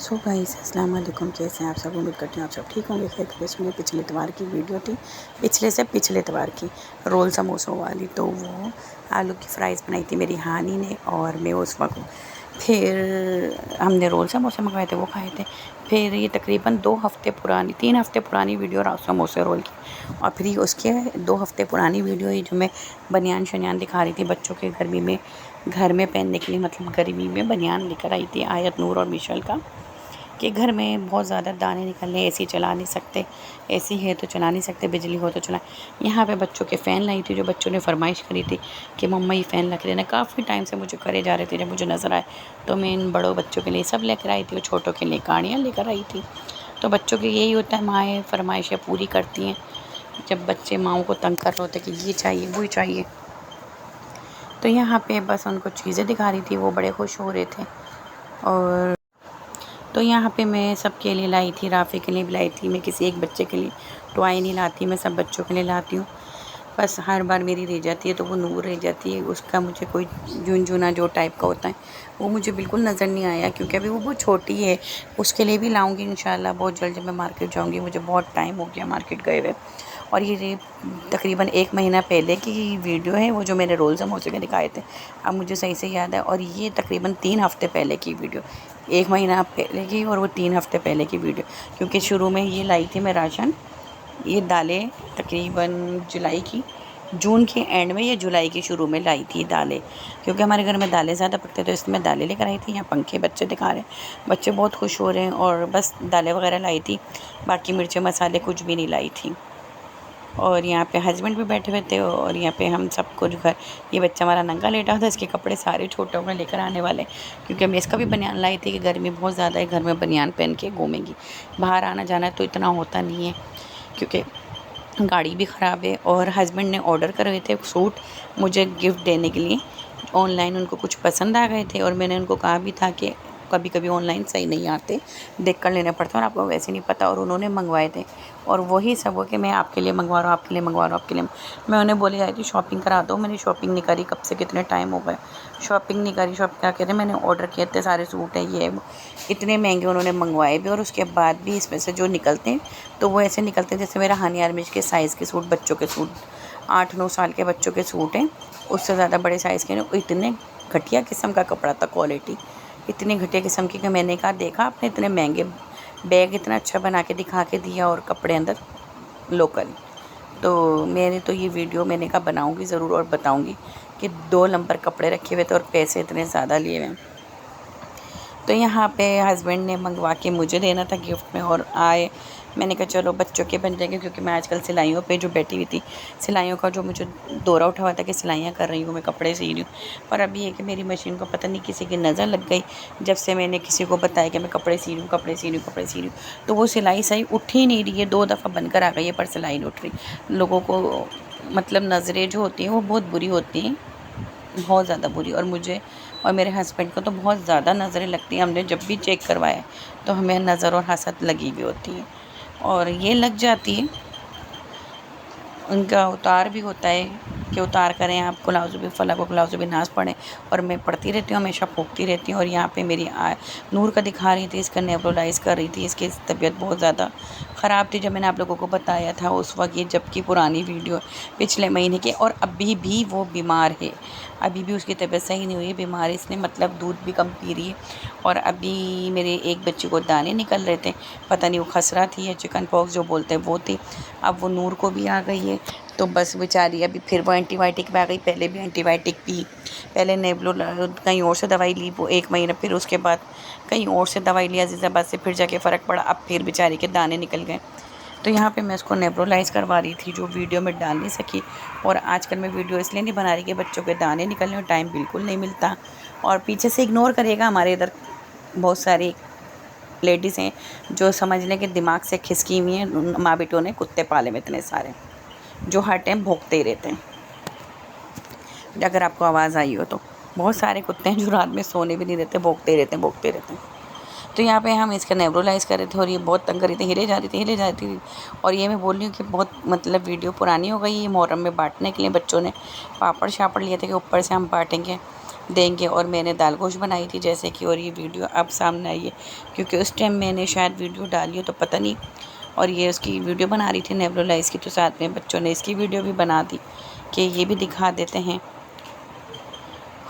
So guys अस्सलाम वालेकुम, कैसे हैं आप सब। उम्मीद करते हैं आप सब ठीक होंगे, खैर खैरियत में। पिछले इतवार की वीडियो थी, पिछले इतवार की रोल समोसों वाली। तो वो आलू की फ्राइज़ बनाई थी मेरी हानी ने और मैं उस वक्त। फिर हमने रोल समोसे मंगवाए थे, वो खाए थे। फिर ये तकरीबन 2 हफ़्ते पुरानी 3 हफ़्ते पुरानी वीडियो समोसे रोल की। और फिर ये उसके 2 हफ़्ते पुरानी वीडियो है जो मैं बनियान शनियान दिखा रही थी बच्चों के गर्मी में घर में पहनने के लिए, मतलब गर्मी में बनियान लेकर आई थी आयत, नूर और मिशल का। कि घर में बहुत ज़्यादा दाने निकलने, एसी चला नहीं सकते, एसी है तो चला नहीं सकते, बिजली हो तो चला। यहाँ पे बच्चों के फ़ैन लाई थी जो बच्चों ने फरमाइश करी थी कि मम्मा ये फ़ैन ला के देना। काफ़ी टाइम से मुझे करे जा रहे थे, जब मुझे नज़र आए तो मैं इन बड़ों बच्चों के लिए सब लेकर आई थी और छोटों के लिए काड़ियाँ लेकर आई थी। तो बच्चों के यही होता है, माएँ फरमाइशें पूरी करती हैं जब बच्चे माँओं को तंग कर रहे होते कि ये चाहिए वो चाहिए। तो यहाँ पे बस उनको चीज़ें दिखा रही थी, वो बड़े खुश हो रहे थे। और तो यहाँ पे मैं सबके लिए लाई थी, राफ़ी के लिए भी लाई थी। मैं किसी एक बच्चे के लिए टॉय नहीं लाती, मैं सब बच्चों के लिए लाती हूँ। बस हर बार मेरी रह जाती है तो वो नूर रह जाती है, उसका मुझे कोई झुनझुना जो टाइप का होता है वो मुझे बिल्कुल नज़र नहीं आया, क्योंकि अभी वो बहुत छोटी है। उसके लिए भी लाऊंगी इंशाल्लाह बहुत जल्द जब मैं मार्केट जाऊंगी। मुझे बहुत टाइम हो गया मार्केट गए हुए। और ये तकरीबन 1 महीना पहले की वीडियो है, वो जो मैंने रोल समोसे के दिखाए थे, अब मुझे सही से याद है। और ये तकरीबन 3 हफ़्ते पहले की वीडियो, 1 महीना पहले की और वो 3 हफ़्ते पहले की वीडियो। क्योंकि शुरू में ये लाई थी मैं राशन, ये दालें तकरीबन जून के एंड में या जुलाई के शुरू में लाई थी दालें। क्योंकि हमारे घर में दालें ज़्यादा पकते तो इसमें दालें लेकर आई थी। यहाँ पंखे बच्चे दिखा रहे हैं, बच्चे बहुत खुश हो रहे हैं। और बस दालें वगैरह लाई थी, बाकी मिर्चें मसाले कुछ भी नहीं लाई थी। और यहाँ पे हस्बैंड भी बैठे हुए थे और यहाँ पे हम सब कुछ घर। ये बच्चा हमारा नंगा लेटा था, इसके कपड़े सारे छोटे में लेकर आने वाले, क्योंकि मैं इसका भी बनियान लाई थी कि गर्मी बहुत ज़्यादा है, घर में बनियान पहन के घूमेंगी। बाहर आना जाना तो इतना होता नहीं है क्योंकि गाड़ी भी ख़राब है। और हस्बैंड ने ऑर्डर करे थे सूट मुझे गिफ्ट देने के लिए ऑनलाइन, उनको कुछ पसंद आ गए थे। और मैंने उनको कहा भी था कि कभी कभी ऑनलाइन सही नहीं आते, देख कर लेना पड़ता है और आपको वैसे नहीं पता। और उन्होंने मंगवाए थे और वही सब हो कि मैं आपके लिए मंगवा रहा हूँ, आपके लिए मंगवा रहा हूँ, आपके लिए। मैं उन्हें बोली आई थी शॉपिंग करा दो, मैंने शॉपिंग नहीं करी, कब से कितने टाइम हो गए शॉपिंग नहीं करी। शॉपिंग क्या कहते हैं, मैंने ऑर्डर किए थे सारे सूट हैं ये इतने महंगे उन्होंने मंगवाए भी। और उसके बाद भी इसमें से जो निकलते हैं तो वो ऐसे निकलते हैं जैसे मेरा हानी आर्मिज के साइज़ के सूट, बच्चों के सूट 8-9 साल के बच्चों के सूट हैं, उससे ज़्यादा बड़े साइज़ के नहीं। इतने घटिया किस्म का कपड़ा था, क्वालिटी इतनी घटिया किस्म की कि मैंने कहा देखा आपने इतने महंगे बैग इतना अच्छा बना के दिखा के दिया और कपड़े अंदर लोकल। तो मैंने तो ये वीडियो मैंने कहा बनाऊंगी ज़रूर और बताऊंगी कि 2 नंबर कपड़े रखे हुए थे और पैसे इतने ज़्यादा लिए हुए। तो यहाँ पे हस्बैंड ने मंगवा के मुझे देना था गिफ्ट में और आए। मैंने कहा चलो बच्चों के बन जाएंगे, क्योंकि मैं आजकल सिलाइयों पे जो बैठी हुई थी, सिलाइयों का जो मुझे दौरा उठा हुआ था कि सिलाइयाँ कर रही हूँ, मैं कपड़े सी रही हूँ। पर अभी है कि मेरी मशीन को पता नहीं किसी की नज़र लग गई, जब से मैंने किसी को बताया कि मैं कपड़े सी रही हूँ, कपड़े सी रही हूँ, कपड़े सी रही हूँ, तो वो सिलाई सही उठ ही नहीं रही है। 2 दफ़ा बनकर आ गई है पर सिलाई नहीं उठ रही। लोगों को मतलब नज़रें जो होती हैं वो बहुत बुरी होती हैं, बहुत ज़्यादा बुरी। और मुझे और मेरे हस्बैंड को तो बहुत ज़्यादा नज़रें लगती हैं। हमने जब भी चेक करवाया तो हमें नज़र और हसद लगी हुई होती है और ये लग जाती है। उनका उतार भी होता है कि उतार करें आप कुलाउज़ भी फला को कुलाउज़ भी नाज पढ़ें, और मैं पढ़ती रहती हूँ, हमेशा फूंकती रहती हूँ। और यहाँ पे मेरी नूर का दिखा रही थी, इसका नेबुलाइज़ कर रही थी, इसकी तबीयत बहुत ज़्यादा ख़राब थी जब मैंने आप लोगों को बताया था उस वक्त। ये जबकि पुरानी वीडियो पिछले महीने की, और अभी भी वो बीमार है, अभी भी उसकी तबीयत सही नहीं हुई है, बीमार इसने मतलब दूध भी कम पी रही है। और अभी मेरे एक बच्चे को दाने निकल रहे थे, पता नहीं वो खसरा थी या चिकन पॉक्स जो बोलते हैं वो थी। अब वो नूर को भी आ गई है, तो बस बेचारी अभी फिर वो एंटीबायोटिक में आ गई। पहले भी एंटीबायोटिक पी, पहले नेबलो कहीं और से दवाई ली वो 1 महीना, फिर उसके बाद कहीं और से दवाई लिया अजीज़ाबाद से, फिर जाके फ़र्क पड़ा, अब फिर बेचारी के दाने निकल गए। तो यहाँ पे मैं उसको नेब्रोलाइज़ करवा रही थी, जो वीडियो में डाल नहीं सकी। और आजकल मैं वीडियो इसलिए नहीं बना रही कि बच्चों के दाने निकलने में टाइम बिल्कुल नहीं मिलता। और पीछे से इग्नोर करिएगा, हमारे इधर बहुत सारी लेडीज़ हैं जो समझने के दिमाग से खिसकी हुई हैं, माँ बेटों ने कुत्ते पाले में इतने सारे जो हर टाइम भौंकते ही रहते हैं। अगर आपको आवाज़ आई हो तो बहुत सारे कुत्ते हैं जो रात में सोने भी नहीं देते, भौंकते ही रहते हैं, भौंकते रहते हैं। तो यहाँ पे हम इसका नेब्रोलाइज़ कर रहे थे और ये बहुत तंग कर रही थी, हिले जा रही थी। और ये मैं बोल रही हूँ कि बहुत मतलब वीडियो पुरानी हो गई है। मुहर्रम में बांटने के लिए बच्चों ने पापड़ शापड़ लिए थे कि ऊपर से हम बांटेंगे, देंगे। और मैंने दाल गोश्त बनाई थी जैसे कि, और ये वीडियो अब सामने आई है क्योंकि उस टाइम मैंने शायद वीडियो डाली हो तो पता नहीं, और ये उसकी वीडियो बना रही थी नेबुलाइज की, तो साथ में बच्चों ने इसकी वीडियो भी बना दी कि ये भी दिखा देते हैं।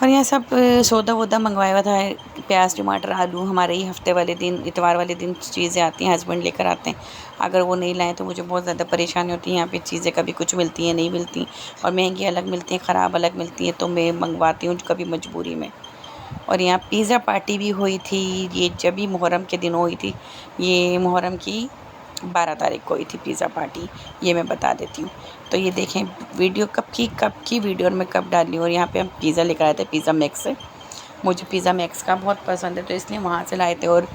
और यहाँ सब सौदा वौदा मंगवाया हुआ था, प्याज टमाटर आलू। हमारे ही हफ्ते वाले दिन, इतवार वाले दिन चीज़ें आती हैं, हस्बैंड लेकर आते हैं। अगर वो नहीं लाएँ तो मुझे बहुत ज़्यादा परेशानी होती है। यहाँ पे चीज़ें कभी कुछ मिलती हैं, नहीं मिलती, और महंगी अलग मिलती हैं, ख़राब अलग मिलती हैं, तो मैं मंगवाती हूँ कभी मजबूरी में। और यहाँ पिज़्ज़ा पार्टी भी हुई थी, ये जब भी मुहर्रम के दिन हुई थी। ये मुहर्रम की 12 तारीख को हुई थी पिज़्ज़ा पार्टी, ये मैं बता देती हूँ। तो ये देखें वीडियो कब की वीडियो और मैं कब डाली हूँ। और यहाँ पे हम पिज़्ज़ा लेकर आए थे पिज़्ज़ा मैक्स से, मुझे पिज़्ज़ा मैक्स का बहुत पसंद है तो इसलिए वहाँ से लाए थे। और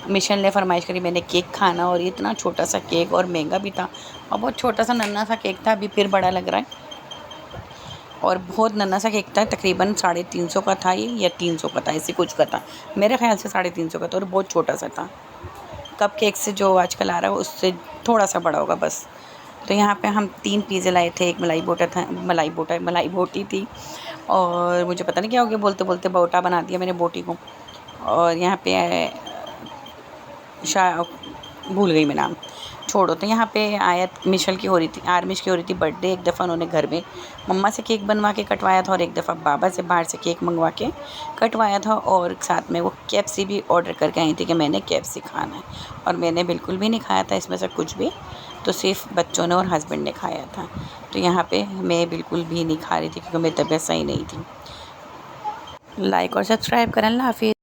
मिशन ने फरमाइश करी मैंने केक खाना, और इतना छोटा सा केक और महंगा भी था, और बहुत छोटा सा नन्हा सा केक था, अभी फिर बड़ा लग रहा है। और बहुत नन्हा सा केक था, तकरीबन 350 का था ये, या 300 का था, ऐसे कुछ का था, मेरे ख्याल से 350 का था, और बहुत छोटा सा था। कप केक से जो आजकल आ रहा है उससे थोड़ा सा बड़ा होगा बस। तो यहाँ पे हम 3 पिज़्ज़े लाए थे, एक मलाई बोटी थी, और मुझे पता नहीं क्या हो गया, बोलते बोलते बोटा बना दिया मैंने बोटी को। और यहाँ पे भूल गई मैं नाम, छोड़ो। तो यहाँ पे आयत मिशल की हो रही थी, आर्मिश की हो रही थी बर्थडे। एक दफ़ा उन्होंने घर में मम्मा से केक बनवा के कटवाया था, और एक दफ़ा बाबा से बाहर से केक मंगवा के कटवाया था। और साथ में वो KFC भी ऑर्डर करके आई थी कि मैंने KFC खाना है, और मैंने बिल्कुल भी नहीं खाया था इसमें से कुछ भी, तो सिर्फ बच्चों ने और हस्बैंड ने खाया था। तो यहाँ पे मैं बिल्कुल भी नहीं खा रही थी क्योंकि मेरी तबीयत सही नहीं थी। लाइक और सब्सक्राइब करें। अल्लाह हाफिज़।